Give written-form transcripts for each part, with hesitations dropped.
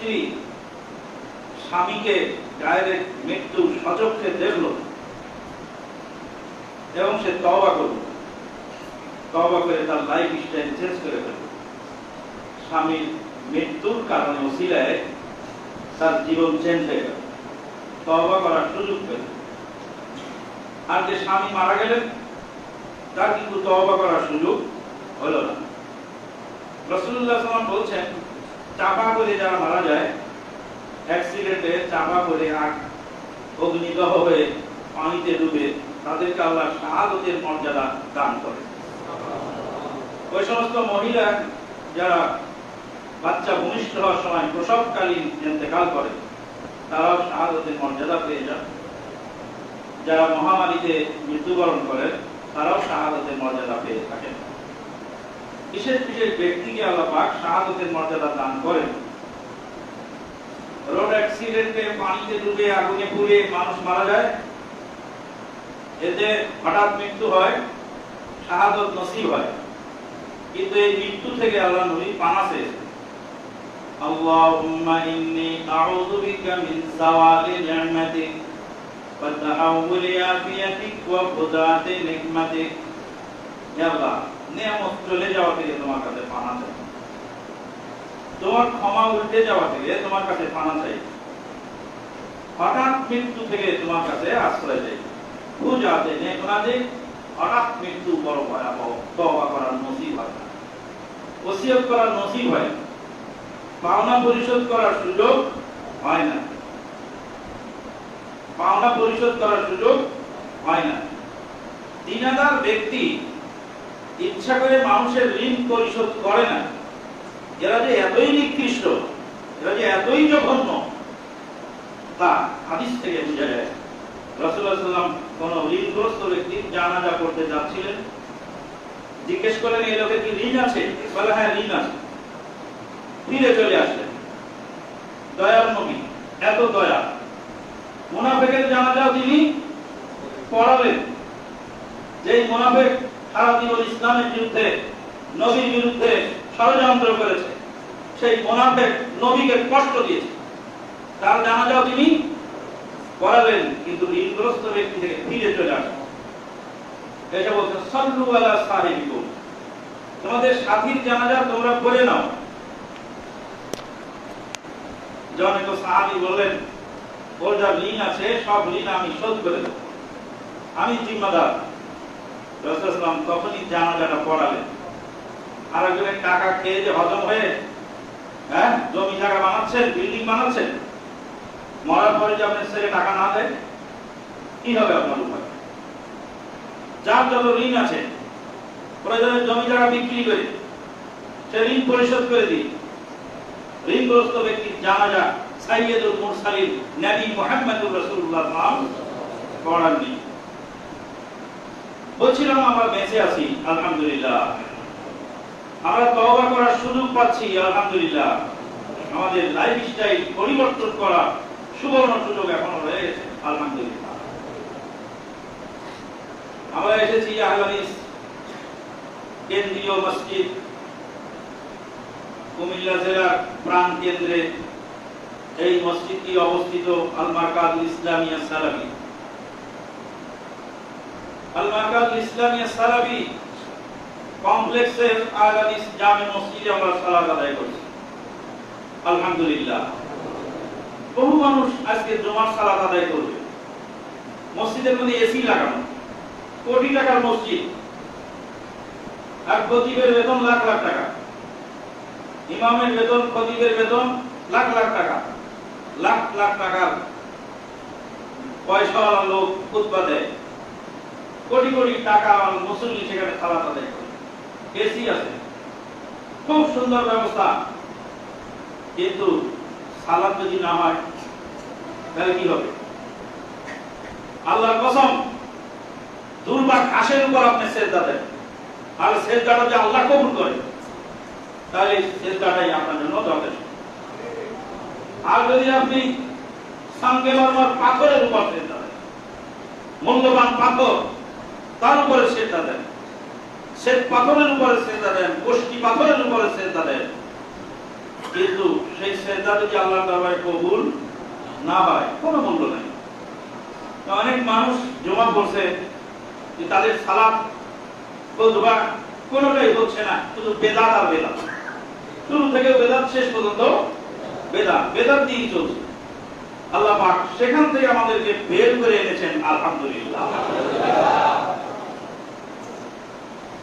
স্ত্রী স্বামীকে ডাইরেক্ট মৃত্যু সচক্ষে দেখল এবং সে তওবা করল, তওবা করে তার লাইফ স্টাইল চেঞ্জ করে ফেলল, স্বামীর মৃত্যুর কারণে ওসিলায় তার জীবন চেঞ্জ হয়ে গেল, তওবা করার সুযোগ পেল। আর যে স্বামী মারা গেলেন তার কিন্তু তওবা করার সুযোগ হলো না। রাসূলুল্লাহ সাল্লাল্লাহু আলাইহি ওয়াসাল্লাম বলছেন, চাপা করে যারা মারা যায়, অ্যাক্সিডেন্টে চাপা করে অগ্নিদহ হয়ে পানিতে ডুবে, তাদেরকে আল্লাহ শাহাদাতের মর্যাদা দান করে। ওই সমস্ত মহিলা যারা বাচ্চা ভূমিষ্ঠ হওয়ার সময় প্রসবকালীন ইন্তেকাল করে, তারাও শাহাদাতের মর্যাদা পেয়ে যান। যারা মহামারীতে মৃত্যুবরণ করে, তারাও শাহাদাতের মর্যাদা পেয়ে থাকেন। বিশেষ বিশেষ ব্যক্তিকে আল্লাহ পাক শাহাদাতের মর্যাদা দান করেন। রোড অ্যাক্সিডেন্টে পানিতে ডুবে আগুনে পুড়ে মানুষ মারা যায়, এতে হঠাৎ মৃত্যু হয়, শাহাদাত নসিব হয়, কিন্তু এই মৃত্যু থেকে আল্লাহ নবী পানা চেয়েছেন। আল্লাহুম্মা ইন্নী আউযু বিকা মিন যাওয়ালি নি'মাতিক ওয়া তাহাউলি আফিয়াতিক ওয়া ফুদাতি নি'মাতিক। হে আল্লাহ, নিয়ামত চলে যাওয়া থেকে তোমার কাছে পানা চাই, তোমার ক্ষমা উল্টে যাওয়া থেকে তোমার কাছে পানা চাই, হঠাৎ মৃত্যু থেকে তোমার কাছে আশ্রয় চাই। ফুদাতি নি'মাতিক, হঠাৎ মৃত্যু বড় ভয়াবহ, তওবা করার নসিব হয় না, ওসিয়ত করার নসিব হয় না, পাওনা পরিশোধ করার সুযোগ হয় না, পাওনা পরিশোধ করার সুযোগ হয় না। দিনাদার ব্যক্তি ইচ্ছা করে মানুষের ঋণ পরিশোধ করে না। এরা যে এতই নিকৃষ্ট, এরা যে এতই জঘন্য, তা হাদিস থেকে বোঝা যায়। রাসূলুল্লাহ সাল্লাল্লাহু আলাইহি ওয়াসাল্লাম কোন ঋণগ্রস্ত ব্যক্তির জানাজা করতে যাচ্ছিলেন, জিজ্ঞেস করলেন, এই লোকের কি ঋণ আছে? বলে, হ্যাঁ ঋণ আছে। ফিরে চলে আসলেন। দয়ার নবী, এত দয়া। মুনাফিকের জানাজাও তিনি পড়ালেন। যেই মুনাফিক সারা জীবন ইসলামের বিরুদ্ধে, নবীর বিরুদ্ধে ষড়যন্ত্র করেছে, সেই মুনাফিক নবীকে কষ্ট দিয়েছে, তার জানাজাও তিনি পড়ালেন, কিন্তু ঋণগ্রস্ত ব্যক্তি থেকে ফিরে চলে আসলেন। এটা বলছে, সাল্লু আলা সাহিবিকুম, তোমাদের সাথীর জানাজা তোমরা পড়ে নাও। জনক সাহাবী বললেন, ওর যা ঋণ আছে সব ঋণ আমি শোধ করে দেব, আমি জিম্মাদার। রাসূলুল্লাহ সাল্লাল্লাহু আলাইহি ওয়াসাল্লাম তখনই জানাজাটা পড়ালেন। আর একজনের টাকা খেয়ে যে হজম হয়ে জমি জায়গা বানাচ্ছেন, বিল্ডিং বানাচ্ছেন, মরার পরে যে আপনার ছেলে টাকা না দেয়, কি হবে আপনার উপায়? যার যত ঋণ আছে, প্রয়োজনে জমি জায়গা বিক্রি করে সে ঋণ পরিশোধ করে দিই। ঋণগ্রস্ত ব্যক্তির জানাজা সাইয়্যিদুল মুরসালিন নবী মুহাম্মদুর রাসূলুল্লাহ সাল্লাল্লাহু আলাইহি ওয়াসাল্লাম পড়াননি। বলছিলাম আমরা বেঁচে আছি, আলহামদুলিল্লাহ। আমরা তওবা করার সুযোগ পাচ্ছি, আলহামদুলিল্লাহ। আমাদের লাইফস্টাইল পরিবর্তন করার সুবর্ণ সুযোগ এখনো রয়ে গেছে, আলহামদুলিল্লাহ। আমরা এসেছি আহলে হাদিস কেন্দ্রীয় মসজিদ, কুমিল্লা জেলার প্রাণ কেন্দ্রে এই মসজিদটি অবস্থিত। আল মারকাজুল ইসলামিয়া সালাফি, আল মারকাজুল ইসলামিয়া সালাফি কমপ্লেক্সের আহলে হাদিস জামে মসজিদে আমরা সালাত আদায় করছি, আলহামদুলিল্লাহ। বহু মানুষ আজকে জুমার সালাত আদায় করবে। মসজিদের মধ্যে এসি লাগানো, কোটি টাকার মসজিদ, আর খতিবের বেতন লাখ লাখ টাকা, ইমামের বেতন, খতিবের বেতন লাখ লাখ টাকা, লাখ লাখ টাকার পয়সাওয়ালা লোক খুতবা দেয়, কোটি কোটি টাকা মুসল্লি সেখানে সালাত আদায় করে, এসি আছে, খুব সুন্দর ব্যবস্থা। কিন্তু সালাত যদি না হয় তাহলে কি হবে? আল্লাহর কসম, দুর্বার ঘাসের উপর আপনি সেজদা দেন, আর সেজদাটা যে আল্লাহ কবুল করে, তাহলে সেজদাটাই আপনার জন্য যথেষ্ট। আর যদি আপনি সাংকেবারমার পাথরের উপর সেজদা দেন, মূল্যবান পাথর, তার উপরে সেজদা দেন, শ্বেত পাথরের উপরে সেজদা দেন, কষ্টি পাথরের উপরে সেজদা দেন, কিন্তু সেই সেজদা যদি আল্লাহর দরবারে কবুল না হয় কোনো মূল্য নেই। অনেক মানুষ জমা করছে যে তাদের সালাত খুতবা কোনোটাই হচ্ছে না, শুধু বেদাত আর বেদাত, শুরু থেকে বেদাত শেষ পর্যন্ত বেদাত বেদাত দিয়ে চলছে। আল্লাহ পাক সেখান থেকে আমাদেরকে বের করে এনেছেন, আলহামদুলিল্লাহ।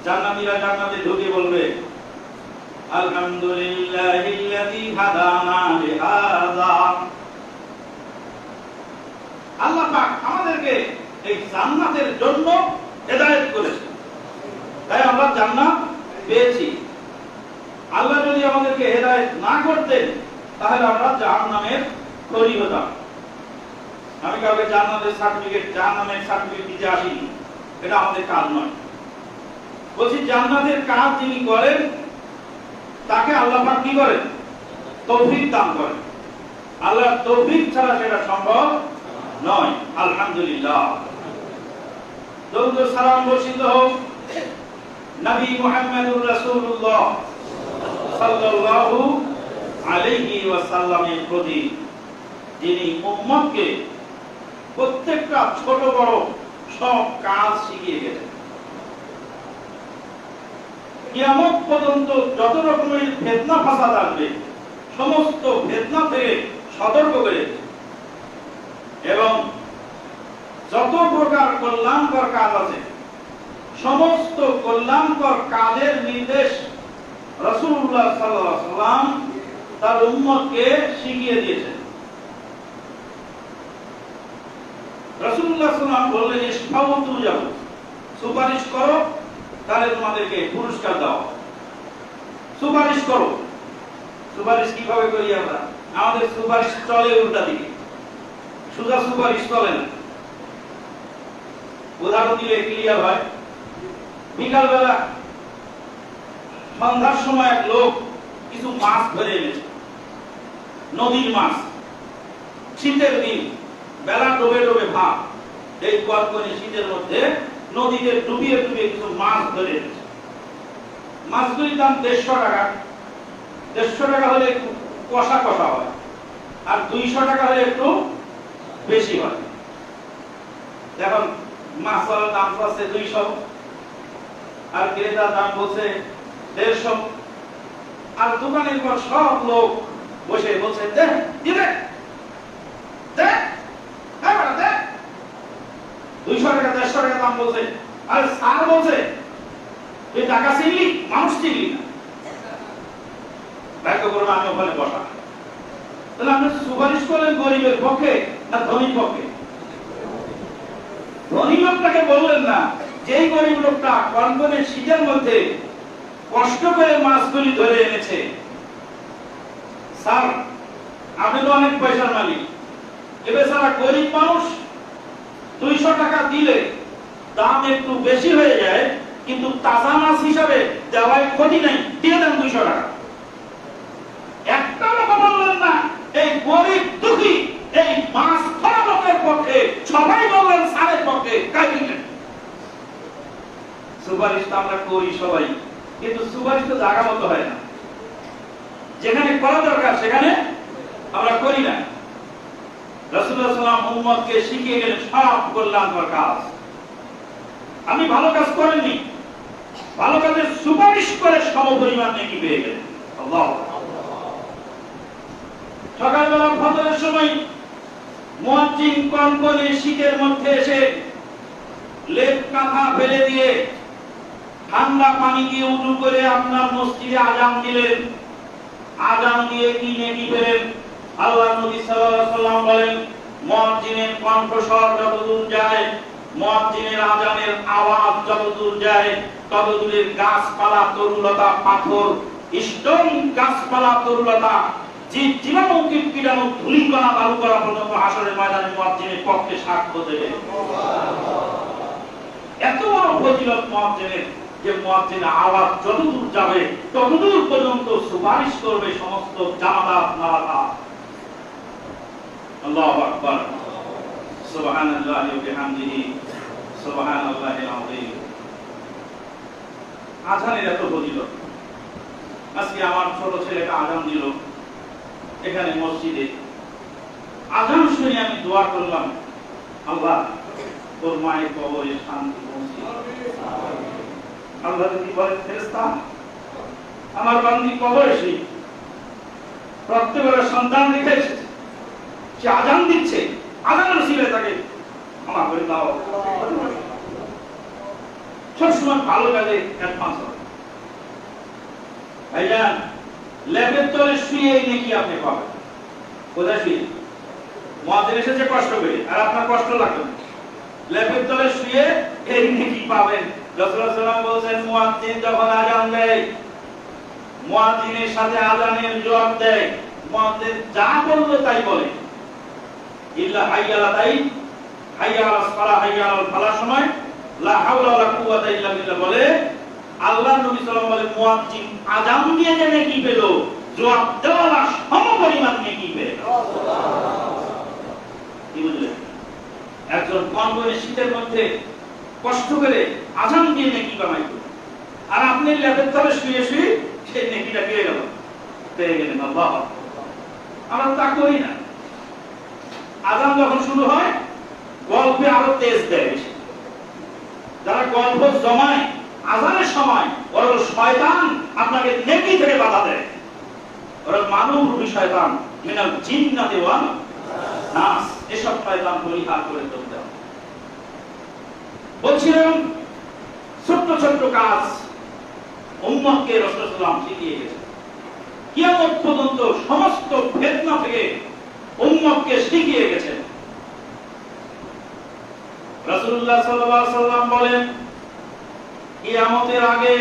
জান্নাতীরা জান্নাতে ঢুকে বলবে আলহামদুলিল্লাহিল্লাযী হাদানা লিহাযা। আল্লাহ পাক আমাদেরকে এই জান্নাতের জন্য হেদায়েত করেছেন, তাই আমরা জান্নাত পেয়েছি। আল্লাহ যদি আমাদেরকে হেদায়েত না করতেন তাহলে আমরা জাহান্নামের খড়ি হতাম। আমি কাউকে জান্নাতের সার্টিফিকেট জাহান্নামের সার্টিফিকেট দিতে আসিনি, এটা আমাদের কাজ নয়। বলছি জান্নাতের কাজ যিনি করেন তাকে আল্লাহ পাক কি করেন? তৌফিক দান করেন। আল্লাহর তৌফিক ছাড়া সেটা সম্ভব নয়। আলহামদুলিল্লাহ। দরুদ ও সালাম বর্ষিত হোক নবী মুহাম্মদুর রাসূলুল্লাহ সাল্লাল্লাহু আলাইহি ওয়াসাল্লামের প্রতি, যিনি উম্মতকে প্রত্যেকটা ছোট বড় সব কাজ শিখিয়ে গেছেন। কিয়ামত পর্যন্ত যত রকমের ফিতনা ফাসাদ আসবে সমস্ত ফিতনা থেকে সতর্ক করে, এবং যত প্রকার কল্যাণকর কাজ আছে সমস্ত কল্যাণকর কাজের নির্দেশ রাসূলুল্লাহ সাল্লাল্লাহু আলাইহি ওয়াসাল্লাম তার উম্মতকে শিখিয়ে দিয়েছেন। রাসূলুল্লাহ সাল্লাল্লাহু আলাইহি ওয়াসাল্লাম বললেন, ইসফাউতু যাও, সুপারিশ করো তাহলে তোমাদেরকে পুরস্কার দাও। সুপারিশ করো। সুপারিশ কিভাবে করি আমরা? আমাদের সুপারিশ চলে উল্টা দিকে, সোজা সুপারিশ চলে না। উদাহরণ দিলে ক্লিয়ার হয়। বিকালবেলা সন্ধ্যার সময় এক লোক কিছু মাছ ধরে এনেছে, নদীর মাছ। শীতের দিন, বেলা ডোবে ডোবে ভাব, এই কনকনে শীতের মধ্যে নদীতে ডুবিয়ে ডুবিয়ে কিছু মাছ ধরে এনেছে। মাছগুলির দাম 150 টাকা। 150 টাকা হলে একটু কষা কষা হয়, আর 200 টাকা হলে একটু বেশি হয়। এখন মাছের দাম আছে 200, আর ক্রেতার দাম বলছে 150, আর দোকানের পর সব লোক বসে বলছে দে দিবে দে, হ্যাঁ দে। 200 টাকা 150 টাকা দাম বলছে, আর স্যার বলছে তুই টাকা চিনলি, মানুষ চিনলি না। ভাগ্য করবে আমি ওখানে বসা। তাহলে আপনি সুপারিশ করলেন গরিবের পক্ষে না ধনীর পক্ষে? ধনী লোকটাকে বললেন না, যেই গরিব লোকটা কনকনে শীতের মধ্যে কষ্ট করে মাছগুলি ধরে এনেছে। স্যার আপনি তো অনেক পয়সার মালিক, এবার সারা গরিব মানুষ 200 টাকা দিলে দাম একটু বেশি হয়ে যায়, কিন্তু তাজা মাছ হিসাবে দেওয়ায় ক্ষতি নেই, দিয়ে দেন 200 টাকা। একটা লোক বললেন না এই গরিব দুঃখী এই মাছ ধরা লোকের পক্ষে, সবাই বললেন স্যারের পক্ষে। সুপারিশ তো আমরা করি সবাই, কিন্তু সুপারিশ তো জায়গা মতো হয় না। যেখানে করা দরকার সেখানে আমরা করি না। রাসূলুল্লাহ সাল্লাল্লাহু আলাইহি ওয়াসাল্লাম উম্মতকে শিখিয়ে গেলেন সব কল্যাণকর কাজ। আমি ভালো কাজ করেননি, ভালো কাজের সুপারিশ করে সমপরিমাণ নেকি পেয়ে গেলেন। আল্লাহু সকালবেলা ফজরের সময় মুয়াজ্জিন কনকনে শীতের মধ্যে এসে লেপ কাঁথা ফেলে দিয়ে ঠান্ডা পানি দিয়ে উযু করে আপনার মসজিদে আযান দিলেন। আযান দিয়ে কি নেকি পেলেন? আল্লাহর নবী সাল্লাল্লাহু আলাইহি ওয়াসাল্লাম বলেন, মুয়াজ্জিনের কণ্ঠস্বর যতদূর যায়, মুয়াজ্জিনের আযানের আওয়াজ যতদূর যায়, ততদূরের গাছপালা তরুলতা পাথর স্টোন গাছপালা তরুলতা জীবাণু কীটাণু ধূলিকণা বালু করা পর্যন্ত হাসরের ময়দানে মুয়াজ্জিনের পক্ষে সাক্ষ্য দেবে। এত বড় ফজিলত মুয়াজ্জিনের, যে মুয়াজ্জিনের আওয়াজ যতদূর যাবে ততদূর পর্যন্ত সুপারিশ করবে সমস্ত জামাত নামাতা। আল্লাহু আকবার, সুবহানাল্লাহি ওয়া বিহামদিহি, সুবহানাল্লাহিল আযীম। আযানের এত ফজিলত। আজকে আমার ছোট ছেলেটা আযান দিল, এখানে মসজিদে আযান শুনে আমি দোয়া করলাম, আল্লাহ তোর মায়ের কবরে শান্তি পৌঁছে। আল্লাহ যদি বলেন ফেরেশতা আমার বান্দি কবরে এসে প্রত্যেকের সন্তান রেখে এসেছে, সে আযান দিচ্ছে, আযানের উসিলায় তাকে ক্ষমা করে দাও। সবসময় ভালো কাজে অ্যাডভান্স হবে। ভাইজান ল্যাবের তলে শুয়ে এই নেকি আপনি পাবেন। কোথায় শুয়ে? মুয়াজ্জিন এসেছে কষ্ট করে, আর আপনার কষ্ট লাগবে না। ল্যাবের তলে শুয়ে এই নেকি পাবেন। রাসূলুল্লাহ সাল্লাল্লাহু আলাইহি ওয়াসাল্লাম বলেছেন, মুয়াজ্জিন যখন আযান দেয়, মুয়াজ্জিনের সাথে আযানের জবাব দেয়, মুয়াজ্জিন যা বলবে তাই বলে। ইল্লা হাইয়া আলা তাই, হাইয়া আলাস সালাহ, হাইয়া আলাল ফালাহ সময় লা হাওলা ওয়ালা কুওয়াতা ইল্লা বিল্লাহ বলে। আল্লাহর নবী সাল্লাল্লাহু আলাইহি ওয়াসাল্লাম বলেন, মুয়াজ্জিন আযান দিয়ে যে নেকি পেল, জবাব দেওয়ালা সমপরিমাণ নেকি পেল। কি বুঝলেন? একজন কনকনে শীতের মধ্যে কষ্ট করে আযান দিয়ে নেকি কামাইতো, আর আপনি ল্যাবের তলে শুয়ে শুয়ে সেই নেকিটা পেয়ে গেলেন। আল্লাহ, আমরা তা করি না। আযান যখন শুরু হয় গল্পে আরো তেজ দেয় বেশি। যারা গল্প জমায় আযানের সময়, ওরা শয়তান, আপনাকে নেকি থেকে বাধা দেয়। ওরা মানবরূপী শয়তান, মিনাল জিন্নাতি ওয়ান নাস। এসব শয়তান পরিহার করে চলতে হবে। বলছিলাম ছোট্ট ছোট্ট কাজ উম্মতকে রাসূলুল্লাহ সাল্লাল্লাহু আলাইহি ওয়াসাল্লাম শিখিয়ে গেছেন। কিয়ামত পর্যন্ত সমস্ত ফিতনা থেকে উম্মতকে শিখিয়ে গেছেন। রাসূলুল্লাহ সাল্লাল্লাহু আলাইহি ওয়াসাল্লাম বলেন, কিয়ামতের আগে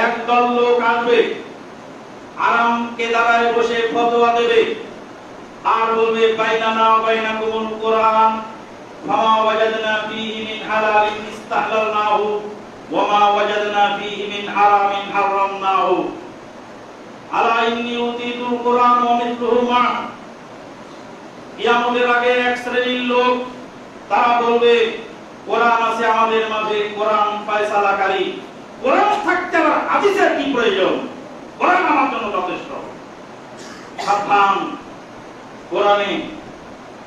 একদল লোক আসবে, আরাম কেদারায় বসে ফতোয়া দেবে, আর বলবে বাইনানা ওয়া বাইনাকুমুল কুরআন ফামা ওয়াজাদনা ফীহি মিন হালালিন ইস্তাহলালনাহু ওয়া মা ওয়াজাদনা ফীহি মিন হারামিন হারামনাহু আলা ইন্নী উতীতুল কুরআন ওয়া মিসলুহু মা। কিয়ামতের আগে এক শ্রেণীর লোক তারা বলবে, কোরআন আছে আমাদের মাঝে, কোরআন ফয়সালাকারী, কোরআন থাকতে আর হাদিসের কি প্রয়োজন, কোরআন আমার জন্য যথেষ্ট। সাবধান, কোরআনে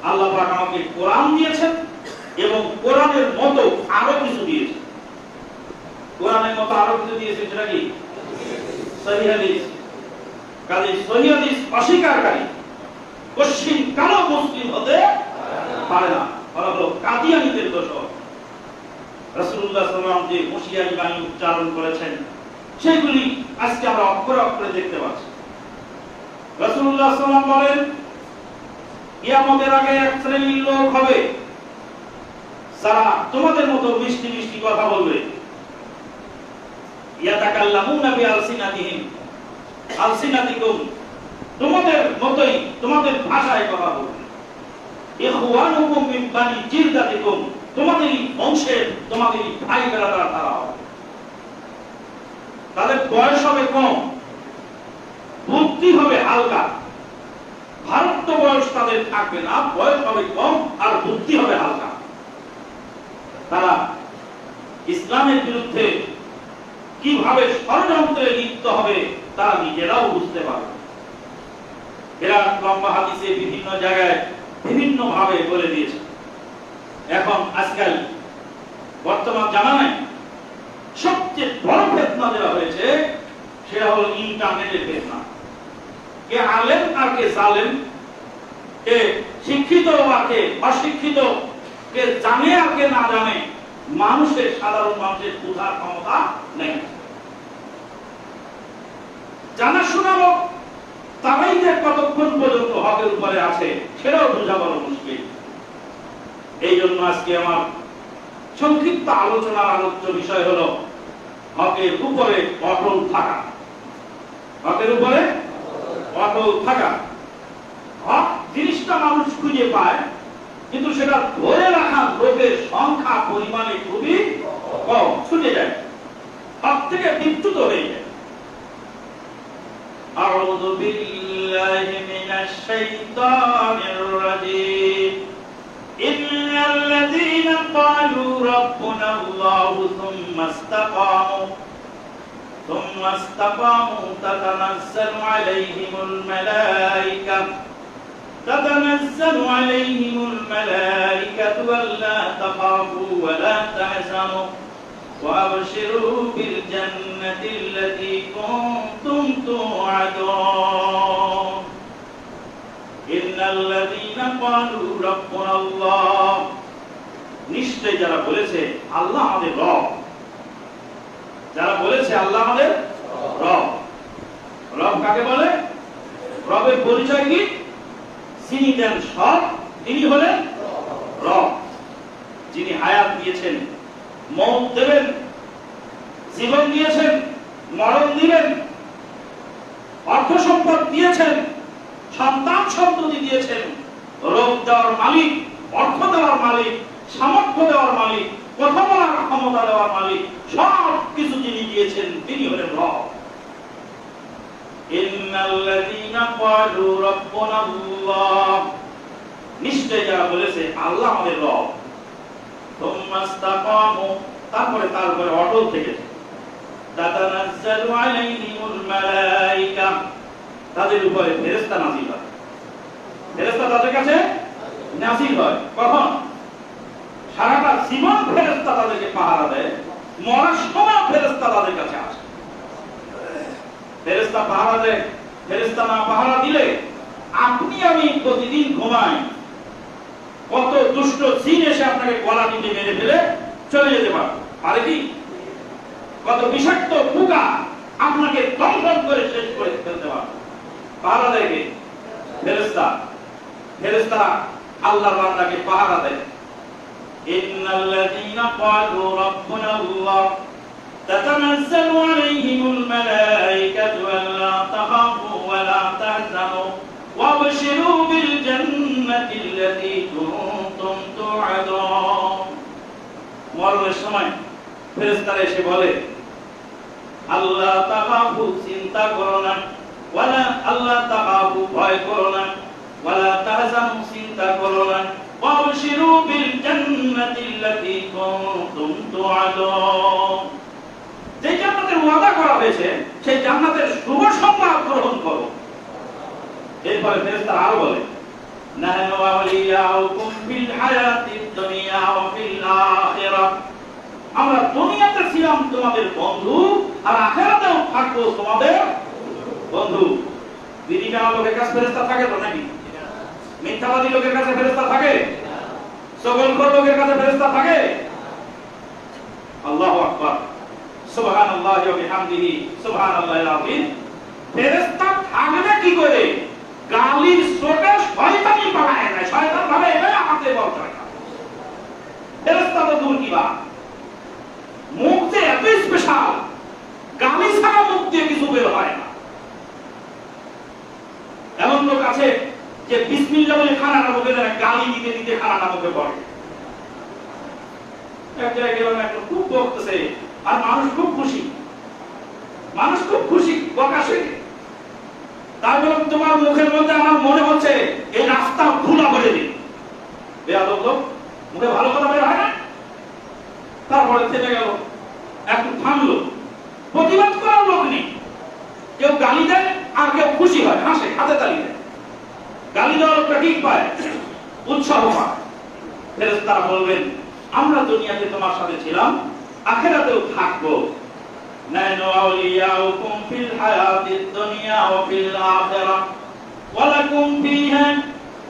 আল্লাহ পাক আমাকে কোরআন দিয়েছেন এবং কোরআনের মতো আরো কিছু দিয়েছেন। কোরআনের মতো আরো কিছু দিয়েছেন, সেটা কি? সহিহ হাদিস। কাজে সহিহ হাদিস অস্বীকারকারী পশ্চিম কালো মুসলিম হতে পারে না। ওরা হলো কাদিয়ানীদের দোষর। রাসূলুল্লাহ সাল্লাল্লাহু আলাইহি ওয়াসাল্লাম যে হুঁশিয়ারি বাণী উচ্চারণ করেছেন, সেগুলি আজকে আমরা অক্ষরে অক্ষরে দেখতে পাচ্ছি। রাসূলুল্লাহ সাল্লাল্লাহু আলাইহি ওয়াসাল্লাম বলেন, কিয়ামতের আগে এক শ্রেণীর লোক হবে যারা তোমাদের মতো মিষ্টি মিষ্টি কথা বলবে। ইয়াতাকাল্লামুনা বিআলসিনাতিহিম আলসিনাতিকুম, তোমাদের মতই তোমাদের ভাষায় কথা বলবে। ইখওয়ানুকুম মিন বানি জিলদাতিকুম, তোমাদেরই বংশের, তোমাদেরই ভাই বেরাদার তারা হবে। তাদের বয়স হবে কম, বুদ্ধি হবে হালকা। ভারত বয়স তাদের থাকবে না, বয়স হবে কম আর বুদ্ধি হবে হালকা। তারা ইসলামের বিরুদ্ধে কিভাবে ষড়যন্ত্রে লিপ্ত হবে তারা নিজেরাও বুঝতে পারবে। এরা লম্বা হাদিসে বিভিন্ন জায়গায় বিভিন্ন ভাবে বলে দিয়েছে। এখন আজকাল বর্তমান জামানায় সবচেয়ে বড় ফিতনা যেটা হয়েছে সেটা হলো ইন্টারনেটের ফিতনা। কে আলেম আর কে জালেম, কে শিক্ষিত আর কে অশিক্ষিত, কে জানে আর কে না জানে, মানুষের সাধারণ মানুষের বোঝার ক্ষমতা নেই। জানাশোনা লোক তারাই যে কতক্ষণ পর্যন্ত হকের উপরে আছে সেটাও বোঝা বড় মুশকিল। এই জন্য আজকে আমার সংক্ষিপ্ত আলোচনার আলোচ্য বিষয় হলো হকের উপরে অটল থাকা। হকের উপরে অটল থাকা। হক জিনিসটা মানুষ খুঁজে পায়, কিন্তু সেটা ধরে রাখার লোকের সংখ্যা পরিমাণে খুবই কম, ছুটে যায়, হক থেকে বিচ্যুত হয়ে যায়। আউযু বিল্লাহি মিনাশ শাইতানির রাজীম। ইন্নাল্লাযীনা ক্বালু রাব্বুনাল্লাহু সুম্মা ইসতাকামু ثم استقاموا تتنزل عليهم الملائكة ألا تخافوا ولا تحزنوا وأبشروا بالجنة التي كنتم توعدون إن الذين قالوا ربنا الله নিশ্চয় যারা বলেছে আল্লাহ আমাদের রব, যারা বলেছে আল্লাহ আমাদের রব। রব কাকে বলে? রবের পরিচয় কি? যিনি দেন সব, তিনি হলেন রব। যিনি হায়াত দিয়েছেন, মৌত দেবেন, জীবন দিয়েছেন, মরণ দিবেন, অর্থ সম্পদ দিয়েছেন, সন্তান সন্ততি দিয়েছেন, রোগ দেওয়ার মালিক, অর্থ দেওয়ার মালিক, সামর্থ্য দেওয়ার মালিক, কথা বলার ক্ষমতা দেওয়ার মালিক, সব কিছু যিনি দিয়েছেন তিনি হলেন রব। ইন্নাল্লাযীনা ক্বালু রাব্বুনাল্লাহ, নিশ্চয় যারা বলেছে আল্লাহ আমাদের রব, সুম্মা ইসতাকামু, তারপরে অটল থেকেছে, তাতানাজ্জালু আলাইহিমুল মালায়েকা, তাদের উপরে ফেরেশতা নাযিল হয়। ফেরেশতা তাদের কাছে নাযিল হয় কখন? সারাটা জীবন ফেরেশতা তাদেরকে পাহারা দেয়, মরার সময় ফেরেশতা তাদের কাছে আসে। ফেরেশতা পাহারা দেয়, ফেরেশতা না পাহারা দিলে আপনি আমি প্রতিদিন ঘুমাই, কত দুষ্ট জিন এসে আপনাকে গলা টিপে মেরে ফেলে চলে যেতে পারে কি? কত বিষাক্ত পোকা আপনাকে দংশন করে শেষ করে ফেলতে পারে। পাহারা দেয় কে? ফেরেশতা। ফেরেশতারা আল্লাহর বান্দাকে পাহারা দেয়। ইন্নাল্লাযীনা ক্বালু রাব্বুনাল্লাহ তাতানাজ্জালু আলাইহিমুল মালায়েকাতু আল্লা তাখাফু ওয়া লা তাহজানু ওয়াবশিরু বিল জান্নাতিল্লাতী কুনতুম তুআদুন। মরণের সময় ফেরেশতারা এসে বলে, আল্লাহ তাখাফু, চিন্তা করো না, ওয়ালা আল্লাহ তাখাফু, ভয় করো না, ওয়ালা তাহজানু, চিন্তা করো না, ওয়াবশিরু বিল জান্নাতিল্লাতী কুনতুম তুআদুন, যে জান্নাতের ওয়াদা করা হয়েছে সেই জান্নাতের শুভ সংবাদ গ্রহণ করো। এরপরে ফেরেশতারা আরো বলে, নাহনু আউলিয়াউকুম ফিল হায়াতিদ দুনিয়া ওয়া ফিল আখিরাহ, আমরা দুনিয়াতে ছিলাম তোমাদের বন্ধু, আর আখিরাতেও থাকবো তোমাদের বন্ধু। বিদিনা লোকের কাছে ফেরেশতা থাকে তো নাকি? মিথ্যাবাদী লোকের কাছে ফেরেশতা থাকে? সকলখোর লোকের কাছে ফেরেশতা থাকে? আল্লাহু আকবার, সুবহানাল্লাহি ওয়া বিহামদিহি, সুবহানাল্লাহিল আযীম। ফেরেশতা থাকবে কি করে? গালির চোটে শয়তানি পালায় না, শয়তান ভাবে এটাই আমাকে বলতে হয়। ফেরেশতা তো দূর কি বা, মুখ যে এত স্পেশাল, গালি ছাড়া মুখ দিয়ে কিছু বের হয় না। এমন লোক আছে যে বিসমিল্লাহ বলে খানাটা মুখে দেয়, গালি দিতে দিতে খানাটা মুখে পড়ে। এক জায়গায় গেলাম, একটা খুব বকতেছে, আর মানুষ খুব খুশি, মানুষ খুব খুশি বকাশে। তারপর তোমার মুখের মধ্যে আমার মনে হচ্ছে এই রাস্তা খোলা করে দিই। বেয়াদব লোক, মুখে ভালো কথা বের হয় না। তারপরে থেমে গেল, একটু থামলো, প্রতিবাদ করার লোক নেই। কেউ গালি দেয় আর কেউ খুশি হয়, হাসে, হাতে তালি দেয়। গালি দেওয়ার লোকটা ঠিক পায়, উৎসাহ পায়। ফেরেশতারা বলবেন, আমরা দুনিয়াতে তোমার সাথে ছিলাম, আখিরাতেও থাকবো। নাহনু আউলিয়াউকুম ফিল হায়াতিদ দুনিয়া ওয়া ফিল আখিরাহ ওয়া লাকুম ফীহা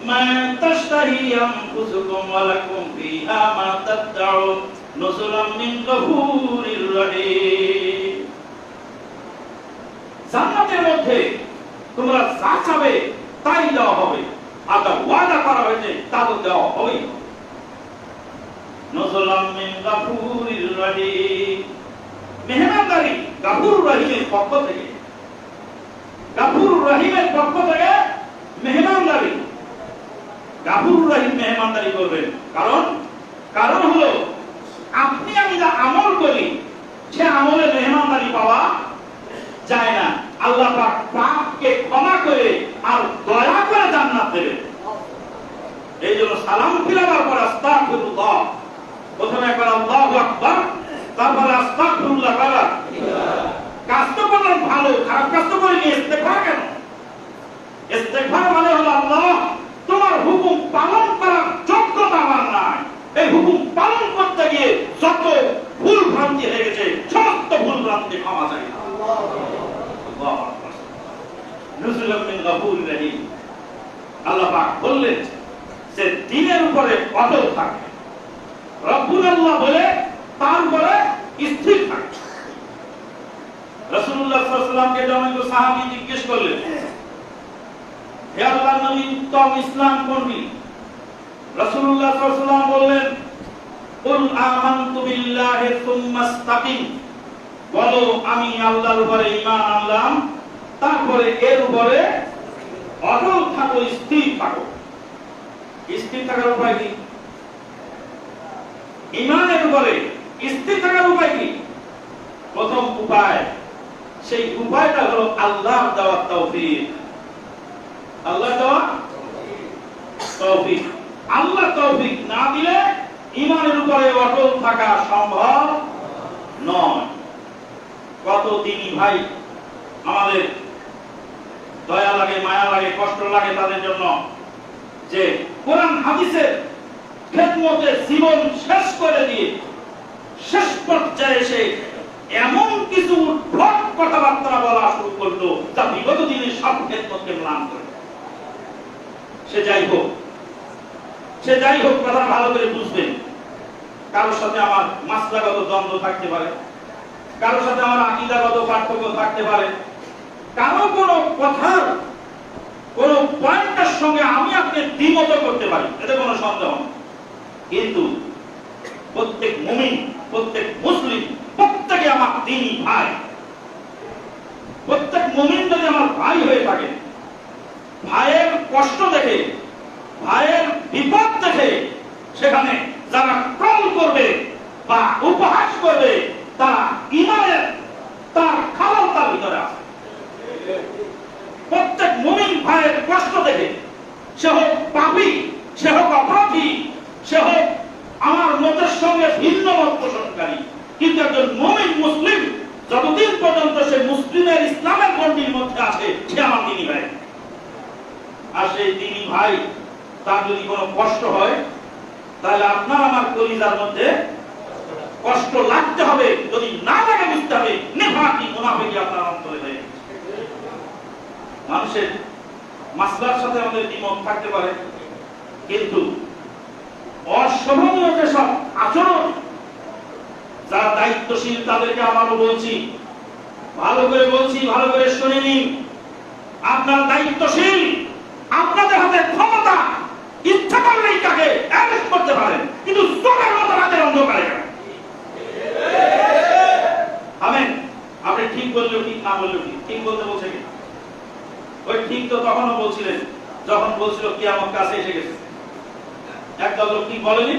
মা তাশতাহি আনফুসুকুম ওয়া লাকুম ফীহা মা তাদউন নুজুলাম মিন গফুরির রহিম। জান্নাতের মধ্যে তোমরা যা চাবে তাই দেওয়া হবে, আর যা ওয়াদা করা হয়েছে তা তো দেওয়া হবে। নুজুলাম মিন গফুরির রহিম, মেহমানদারি গফুর রহিমের পক্ষ থেকে, গফুর রহিমের পক্ষ থেকে মেহমানদারি। গফুর রহিম মেহমানদারি করবেন, কারণ হলো আপনি আমি যা আমল করি সে আমলে মেহমানদারি পাওয়া যায় না। আল্লাহ পাক পাপকে ক্ষমা করে আর দয়া করে জান্নাত দেবেন। এই জন্য সালাম ফিরাবার পর আস্তাগফিরুল্লাহ, প্রথমে একবার আল্লাহু আকবার, তারপরে আস্তাগফিরুল্লাহ। কাজ ভালো, খারাপ কাজ তো করিনি, ইস্তেগফার কেন? ইস্তেগফার মানে হলো আল্লাহ তোমার হুকুম পালন করার যোগ্যতা আমার নাই, এই হুকুম পালন করতে গিয়ে যত ভুল ভ্রান্তি হয়ে গেছে সমস্ত ভুল ভ্রান্তি ক্ষমা চাই। আল্লাহু আকবার। নুজুলুম মিন গাফুরির রহিম। আল্লাহ পাক বললেন যে দ্বীনের উপরে অটল থাকে, রব্বুল আল্লাহ বলে তার উপরে স্থির থাকে। রাসূলুল্লাহ সাল্লাল্লাহু আলাইহি ওয়াসাল্লামকে যখন সাহাবী জিজ্ঞেস করলেন, হে আল্লাহর নবী, উত্তম ইসলাম কোনটি? রাসূলুল্লাহ সাল্লাল্লাহু আলাইহি ওয়াসাল্লাম বললেন, কুল আমানতু বিল্লাহি সুম্মা ইসতাকিম, বলো আমি আল্লাহর উপরে ঈমান আনলাম, তারপরে এর উপরে অটল থাকো, স্থির থাকো। স্থির থাকার উপায় কি? ঈমানের উপরে স্থির থাকার উপায় কি? প্রথম উপায়, সেই উপায়টা হলো আল্লাহর দেওয়া তৌফিক। আল্লাহ দেওয়া তৌফিক। আল্লাহ তৌফিক না দিলে ঈমানের উপরে অটল থাকা সম্ভব নয়। কত দিনই ভাই আমাদের দয়া লাগে, মায়া লাগে, কষ্ট লাগে তাদের জন্য, যে কোরআন হাদিসের খেদমতে জীবন শেষ করে দিয়ে শেষ পর্যায়ে এসে এমন কিছু উদ্ভট কথাবার্তা বলা শুরু করলো যা বিগত দিনের সব খেদমতকে ম্লান করে। সে যাই হোক কথা ভালো করে বুঝবেন। কারোর সাথে আমার মাসলাগত দ্বন্দ্ব থাকতে পারে, কারোর সাথে আমার আকীদাগত পার্থক্য থাকতে পারে, কারো কোনো কথার কোন পয়েন্টের সঙ্গে আমি আপনি দ্বিমত করতে পারি, এতে কোনো সন্দেহ নেই। কিন্তু প্রত্যেক মুমিন, প্রত্যেক মুসলিম, প্রত্যেকে আমার দ্বীনি ভাই। প্রত্যেক মুমিন যদি আমার ভাই হয়ে থাকে, ভাইয়ের কষ্ট দেখে, ভাইয়ের বিপদ দেখে সেখানে যারা ট্রল করবে বা উপহাস করবে, তারা ঈমানের তার খালাল তার ভিতরে আছে। প্রত্যেক মুমিন ভাইয়ের কষ্ট দেখে, সে হোক পাপী, সে হোক অপরাধী, সে হোক আমার মতের সঙ্গে ভিন্ন মত পোষণকারী, কিন্তু একজন মুমিন মুসলিম যতদিন পর্যন্ত সে মুসলিমের ইসলামের গণ্ডির মধ্যে আছে, সে আমার দ্বীনি ভাই। আর সেই দ্বীনি ভাই তার যদি কোনো কষ্ট হয়, তাহলে আপনার আমার কলিজার মধ্যে কষ্ট লাগতে হবে। যদি না লাগে বুঝতে হবে নেফাকি মুনাফিকি আপনার অন্তরে হয়ে গেছে। মানুষের মাসলার সাথে আমাদের দ্বিমত থাকতে পারে, কিন্তু অশোভনীয় যেসব আচরণ, যারা দায়িত্বশীল তাদেরকে আবারও বলছি, ভালো করে বলছি, ভালো করে শুনে নিন। আপনার দায়িত্বশীল, আপনাদের হাতে ক্ষমতা, ইচ্ছা করলেই তাকে অ্যারেস্ট করতে পারেন, কিন্তু চোখের মতো রাতের অন্ধকারে গেল। আমেন। আপনি ঠিক বললেও ঠিক, না বললেও ঠিক। ঠিক বলতে বলছে কি? ওই ঠিক তো তখনও বলছিলেন যখন বলছিল কিয়ামত কাছে এসে গেছে। একদল লোক ঠিক বলেনি?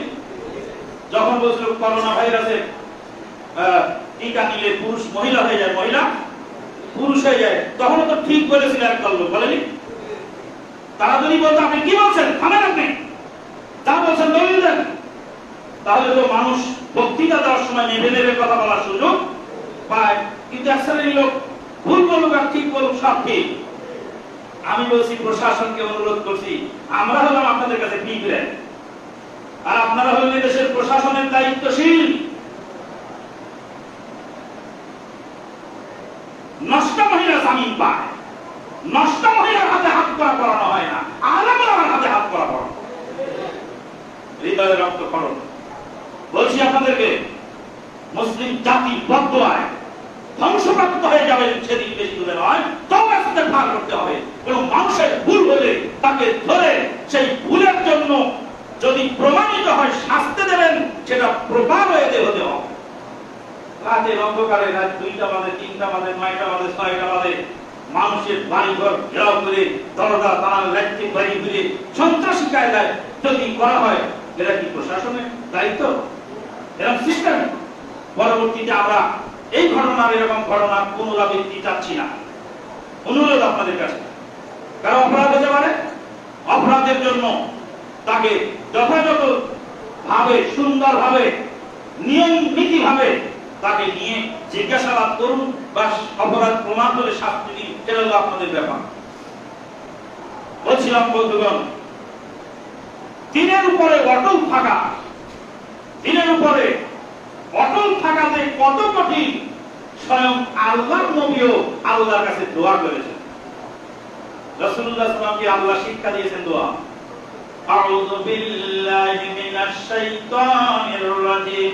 যখন বলছিল করোনা ভাইরাসে টিকা নিলে পুরুষ মহিলা হয়ে যায়, মহিলা পুরুষ হয়ে যায়, তখনও তো ঠিক বলেছিল একদল লোক, বলেনি? তারা যদি বলতো আপনি কি বলছেন, থামেন আপনি, তা বলছেন দলিল দেন, তাহলে তো মানুষ বক্তৃতা দেওয়ার সময় নেবে নেবে কথা বলার সুযোগ পায়। কিন্তু এক শ্রেণীর লোক ভুল বলুক আর ঠিক বলুক সব ঠিক। আমি বলছি, প্রশাসনকে অনুরোধ করছি, আমরা হলাম আপনাদের কাছে পিঁপড়ে, আর আপনারা হলেন দেশের প্রশাসনের দায়িত্বশীল। নষ্ট মহিলা জামিন পায়, নষ্ট মহিলার হাতে হাত করা পড়ানো হয় না, আলেমের হাতে হাত করা পড়ানো। হৃদয়ের রক্তক্ষরণ। বলছি আপনাদেরকে, মুসলিম জাতি বদদোয়ায় ধ্বংসপ্রাপ্ত হয়ে যাবে সেদিন বেশি দূরে নয়। তওবা ইস্তেগফার করতে হবে। কোন মানুষের ভুল হলে তাকে ধরে সেই ভুলের জন্য যদি প্রমাণিত হয় শাস্তি দেবেন, সেটা প্রপার ওয়েতে হতে হবে। রাতের অন্ধকারে, রাত 2টা বাজে, 3টা বাজে, 9টা বাজে, 6টা বাজে, মানুষের বাড়িঘর ঘেরাও করে, দরজা তালা ল্যাট্রিন বাড়ি ঘুরে সন্ত্রাসী কায়দায় যদি করা হয়, এটা কি প্রশাসনের দায়িত্ব? এরকম সিস্টেম। পরবর্তীতে আমরা এই ঘটনার, এরকম ঘটনার পুনরাবৃত্তি চাচ্ছি না। অনুরোধ আপনাদের কাছে, কারণ অপরাধ হতে পারে, অপরাধের জন্য তাকে যথাযথ ভাবে, সুন্দর ভাবে, নিয়ম নীতি ভাবে তাকে নিয়ে জিজ্ঞাসাবাদ করুন বা অপরাধ প্রমাণ করে শাস্তি দিন, এটা হলো আপনাদের ব্যাপার। বলছিলাম বন্ধুগণ, দিনের উপরে অটল থাকা, দিনের উপরে অটল থাকাতে কত কঠিন, স্বয়ং আল্লাহর নবীও আল্লাহর কাছে দোয়া করেছেন। রাসূলুল্লাহ সাল্লাল্লাহু আলাইহি ওয়াসাল্লামকে আল্লাহ শিক্ষা দিয়েছেন দোয়া, আউযু বিল্লাহি মিনাশ শাইতানির রাজীম,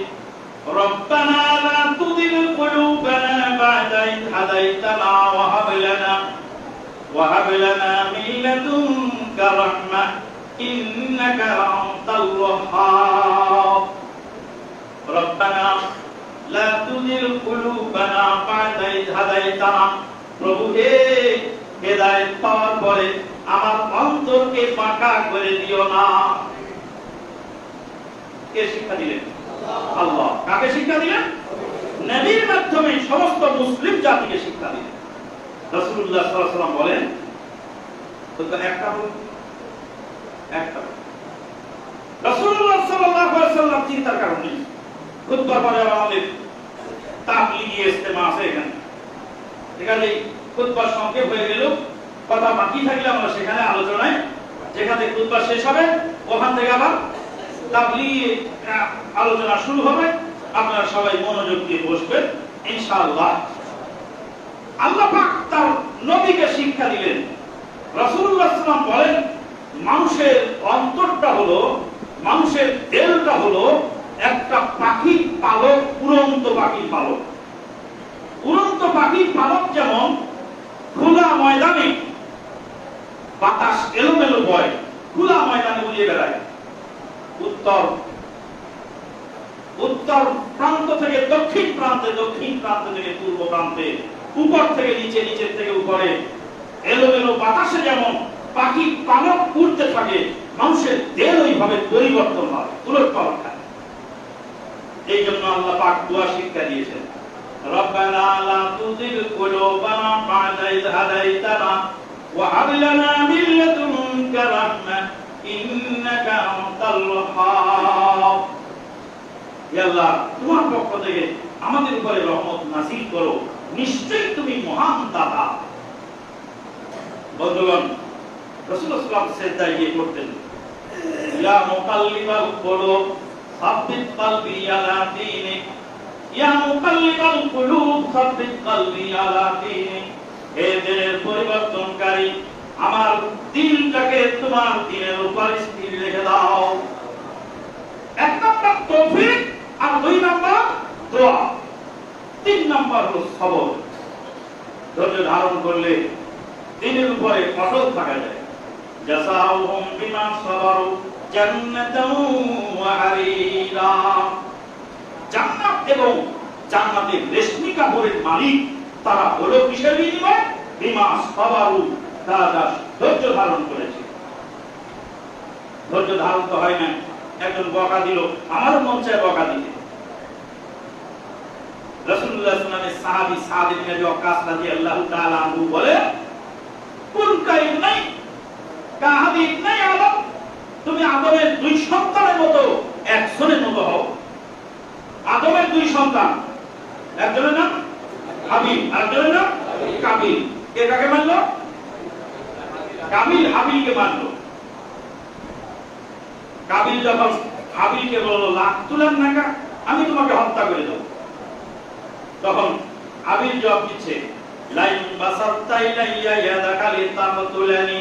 রব্বানা লা তুযিগ কুলুবানা বা'দা ইয হাদাইতানা ওয়া হাব লানা মিন লাদুনকা রাহমাহ ইন্নাকা আনতাল ওয়াহ্হাব। রব্বানা লা তুযিগ কুলুবানা বা'দা ইয হাদাইতানা, প্রভু হে, হেদায়েত পাওয়ার পরে আমার অন্তরকে বাঁকা করে দিও না। কে শিক্ষা দিলেন? আল্লাহ। কাকে শিক্ষা দিলেন? নবীর মাধ্যমে সমস্ত মুসলিম জাতিকে শিক্ষা দিলেন। রাসূলুল্লাহ সাল্লাল্লাহু আলাইহি ওয়াসাল্লাম বলেন, একটা রাসূলুল্লাহ সাল্লাল্লাহু আলাইহি ওয়াসাল্লাম চিন্তার কারণ নেই। খুতবার পরে আমাদের তাবলীগী ইজতেমা আছে এখানে খুতবার সংক্ষেপ হয়ে গেল, কথা বাকি থাকলে আমরা সেখানে আলোচনায়, যেখানে খুতবা শেষ হবে ওখান থেকে আবার তাবলীগী আলোচনা শুরু হবে। আপনারা সবাই মনোযোগ দিয়ে বসবেন ইনশাআল্লাহ। আল্লাহ পাক তার নবীকে শিক্ষা দিলেন। রাসূলুল্লাহ সাল্লাল্লাহু আলাইহি ওয়াসাল্লাম বলেন, মানুষের অন্তরটা হলো, মানুষের দিলটা হলো একটা পাখির পালক, উড়ন্ত পাখির পালক। উড়ন্ত পাখির পালক যেমন খোলা ময়দানে বাতাস এলোমেলো বয়, খোলা ময়দানে উড়িয়ে বেড়ায়, উত্তর প্রান্ত থেকে দক্ষিণ প্রান্তে, দক্ষিণ প্রান্ত থেকে পূর্ব প্রান্তে, উপর থেকে নিচে, নিচের থেকে উপরে এলোমেলো বাতাসে যেমন পাখি পালক উড়তে থাকে, মানুষের দেহ ওইভাবে পরিবর্তন হয়, উলটপালট হয়। এই জন্য আল্লাহ পাক দোয়া শিক্ষা দিয়েছেন, রব্বানা লা তুযিগ কুলুবানা বা'দা ইয হাদাইতানা ওয়া হাব লানা মিন লাদুনকা রাহমাহ ইন্নাকা আনতাল ওয়াহ্হাব। হে আল্লাহ, তোমার পক্ষ থেকে আমাদের উপরে রহমত নাযিল করো, নিশ্চয়ই তুমি মহান দাতা। বন্ধুগণ, রাসূলুল্লাহ সাল্লাল্লাহু আলাইহি ওয়াসাল্লাম সিজদায় গিয়ে করতেন, ইয়া মুকাল্লিবাল কুলুব সাব্বিত কলবি আলা দীনিক, ইয়া মুকাল্লিবাল কুলুব সাব্বিত কলবি আলা দীনিক। হে দিলের পরিবর্তনকারী, আমার দিলটাকে তোমার দিনের উপর স্থির রেখে দাও। এক নম্বর তৌফিক, আর দুই নম্বর দোয়া, তিন নম্বর হলো সবর। ধৈর্য ধারণ করলে দিনের উপরে অটল থাকা যায়। জাযাউহুম বিমা সাবারু জান্নাতাও ওয়া হারিরা। জান্নাত এবং জান্নাতের রেশমি কাপড়ের মালিক তারা হলো কিসের বিনিময়ে? বিমা সাবারু, তারা ধৈর্য ধারণ করেছে। ধৈর্য ধারণ তো হয় না, একজন বকা দিল, আমারও মন চায় বকা দিতে। রাসূলুল্লাহ সাল্লাল্লাহু আলাইহি ওয়াসাল্লামের সাহাবী সাদ ইবনে আবি ওয়াক্কাস রাদিয়াল্লাহু তাআলা আনহু বলে, কুন কাইনাই কাহাবি ইবনে আদম, তুমি আদমের দুই সন্তানের মতো একজনের মতো হও। আদমের দুই সন্তান, একজনের নাম হাবিল, আরেকজনের নাম কাবিল। কে কাকে মানলো? কাবিল হাবিলকে মানলো। কাবিল যখন হাবিলকে বললো, লাখ তুলান নাকা, আমি তোমাকে হত্যা করে দেব, তখন হাবিল জবাব দিচ্ছে, লাইন বাসাত্তা ইলাইয়া ইয়াদাকা লিতাকতুলানি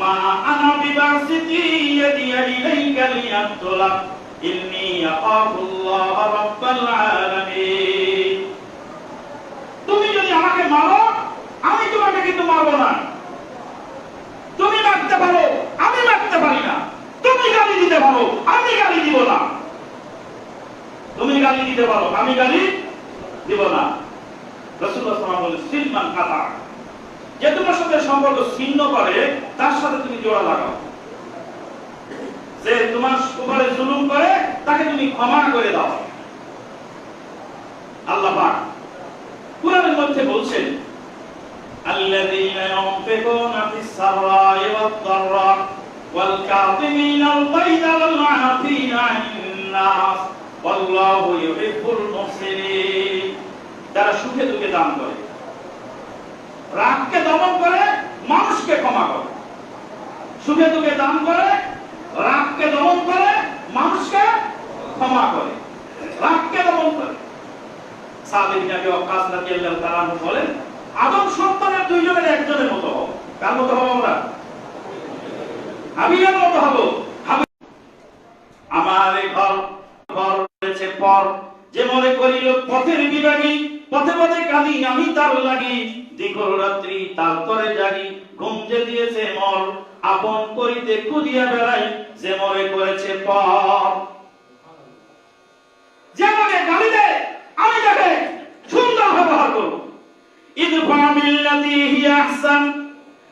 মা আনা বিবাসিতি ইয়াদি ইলাইকা লিয়াকতুলাক ইন্নী আখাফুল্লাহ রাব্বাল আলামিন। তুমি যদি আমাকে মারো, আমি তোমাকে কিন্তু মারবো না। তুমি মারতে পারো, আমি মারতে পারি না। তুমি গালি দিতে পারো, আমি গালি দিব না। তুমি গালি দিতে পারো, আমি গালি দিব না। রাসূলুল্লাহ সাল্লাল্লাহু আলাইহি ওয়াসাল্লাম বলেন, সিলমান কাতা, যে তোমার সাথে সম্পর্ক ছিন্ন করে তার সাথে তুমি জোড়া লাগাও। যে তোমার উপরে জুলুম করে তাকে তুমি ক্ষমা করে দাও। আল্লাহ পাক কুরআনের মধ্যে বলছেন, আল্লাযীনা ইউনফিকুনা ফিস সাররা'i ওয়াদ দাররা ওয়াল কাযিমিনাল গায়যা ওয়াল আফিনা আনিন নাস আল্লাহু ইউহিব্বুল মুহসিনিন। যারা সুখে দুঃখে দান করে, রাগকে দমন করে, মানুষকে ক্ষমা করে। সুখে দুঃখে দান করে, রাগকে দমন করে, মানুষকে ক্ষমা করে, রাগকে দমন করে। সাদ ইবনে আবি ওয়াক্কাস রাদিয়াল্লাহু তাআলা আনহু বলেন, আদম সন্তানের দুইজনের একজনের মতো হও। কার মতো হব আমরা? হাবিলের মতো হব। আমার ঘর ঘর রয়েছে পর, যে মনে করিল পথের বিভাগী, পথে পথে কাঁদি আমি তার লাগি, দীঘল রাত্রি তার তরে জাগি, ঘুম যে দিয়েছে মর, আপন করিতে খুঁজিয়া বেড়াই, যে মনে করেছে পর। যে আমাকে গালি দেয় আমি তাকে সুন্দর ব্যবহার করব। ইদফা বিল্লাতী হিয়া আহসান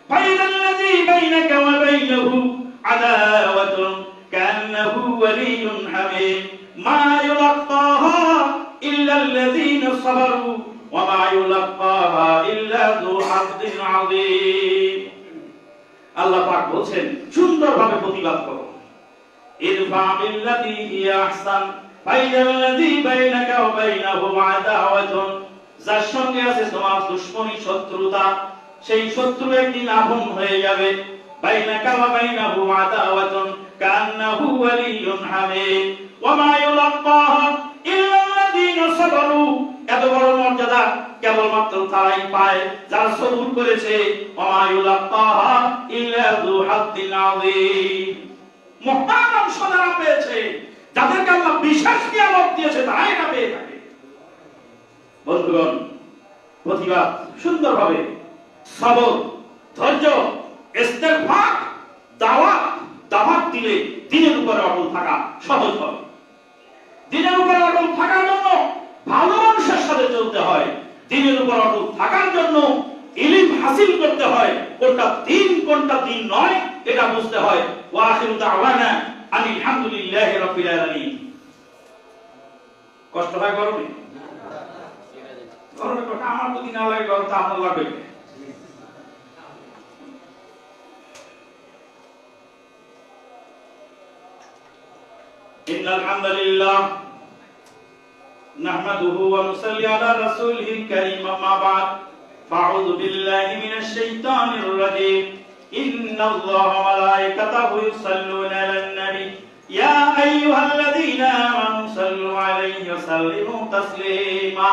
ফাইদাল্লাযী বাইনাকা ওয়া বাইনাহু আদাওয়াতুন কান্নাহু ওয়ালিয়্যুন হামীম মা ইউলাক্কাহা ইল্লাল্লাযীনা সাবারু ওয়া মা ইউলাক্কাহা ইল্লা যু হাযযিন আযীম। আল্লাহ পাক বলেন সুন্দরভাবে প্রতিবাদ করো। ইদফা বিল্লাতী হিয়া আহসান ফাইদাল্লাযী বাইনাকা ওয়া বাইনাহু আদাওয়াতুন, যার সঙ্গে আছে তোমার দুশমনী, শত্রুতা, সেই শত্রু একদিন আপন হয়ে যাবে। বাইনাকা ওয়া বাইনাহু আদাওয়াতুন কান্নাহু ওয়ালিয়্যুন হামীম ওয়া মা ইউলাক্কাহা ইল্লাল্লাযীনা সাবারু। এত বড় মর্যাদা কেবলমাত্র তারাই পায় যারা সবুর করেছে। ওয়া মা ইউলাক্কাহা ইল্লা যু হাযযিন আযীম। মহান অংশ যারা পেয়েছে, যাদেরকে আল্লাহ বিশেষ নিয়ামত দিয়েছে, তারাই এটা পেয়ে থাকে। বন্ধুগণ, প্রতিবাদ সুন্দরভাবে, সবর, ধৈর্য, ইস্তেগফার, দাওয়াত দিলে দিনের উপরে অটল থাকা সহজ হবে। দিনের উপরে অটল থাকার জন্য ভালো মানুষের সাথে চলতে হয়। দিনের উপর অটল থাকার জন্য ইলম হাসিল করতে হয়। কোনটা দিন কোনটা দিন নয় এটা বুঝতে হয়। ওয়া আখিরু দাওয়ানা আলহামদুলিল্লাহি রাব্বিল আলামিন। কষ্ট হয় গরমে? গরমে কথা আমার যদি না লাগে, গরম তো আপনার লাগবে। ইন্নাল হামদুলিল্লাহ নাহমাদুহু ওয়া নুসাল্লি আলা রাসূলিল কারীম, আম্মা বা'দ, ফাআউযু বিল্লাহি মিনাশ শাইতানির রাজীম। ইন্নাল্লাহা ওয়া মালাইকাতাহু ইউসাল্লুনা আলান নবী ইয়া আইয়ুহাল্লাযীনা আমানু সাল্লু আলাইহি ওয়া সাল্লিমু তাসলিমা।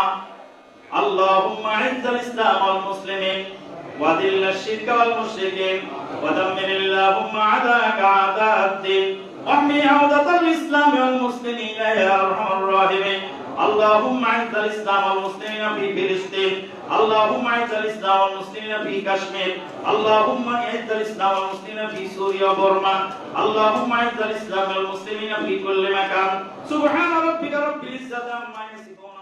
আল্লাহুম্মা আ'ইজ্জাল ইসলাম ওয়াল মুসলিমিন ওয়া দিল্লাশ শিরকা ওয়াল মুশরিকিন ওয়া দাম্মির আল্লাহুম্মা আদাকা আদা'আদ-দ্বীন واحمي عودة الإسلام والمسلمين يا أرحم الراحمين. اللهم أعز الإسلام والمسلمين في فلسطين. اللهم أعز الإسلام والمسلمين في كشمير. اللهم أعز الإسلام والمسلمين في سوريا وبرما. اللهم أعز الإسلام والمسلمين في كل مكان. سبحان ربك رب العزة عما يصفون.